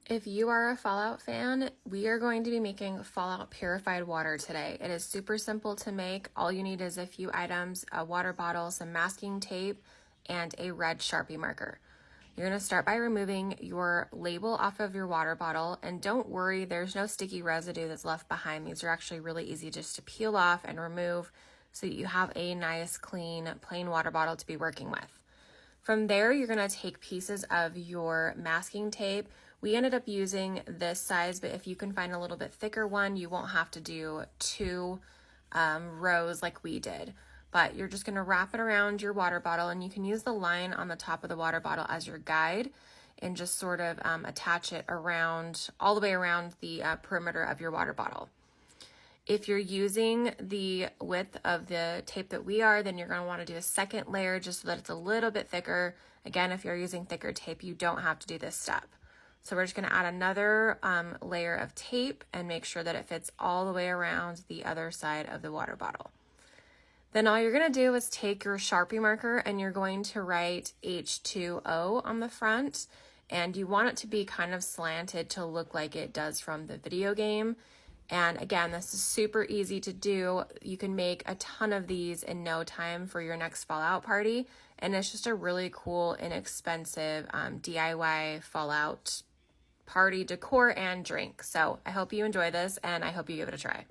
If you are a Fallout fan, we are going to be making Fallout Purified Water today. It is super simple to make. All you need is a few items, a water bottle, some masking tape, and a red Sharpie marker. You're going to start by removing your label off of your water bottle, and don't worry, there's no sticky residue that's left behind. These are actually really easy just to peel off and remove so that you have a nice, clean, plain water bottle to be working with. From there, you're going to take pieces of your masking tape. We ended up using this size, but if you can find a little bit thicker one, you won't have to do two rows like we did. But you're just going to wrap it around your water bottle, and you can use the line on the top of the water bottle as your guide and just sort of attach it around, all the way around the perimeter of your water bottle. If you're using the width of the tape that we are, then you're going to want to do a second layer just so that it's a little bit thicker. Again, if you're using thicker tape, you don't have to do this step. So we're just going to add another layer of tape and make sure that it fits all the way around the other side of the water bottle. Then all you're going to do is take your Sharpie marker and you're going to write H2O on the front. And you want it to be kind of slanted to look like it does from the video game. And again, this is super easy to do. You can make a ton of these in no time for your next Fallout party. And it's just a really cool, inexpensive DIY Fallout party decor and drink. So I hope you enjoy this, and I hope you give it a try.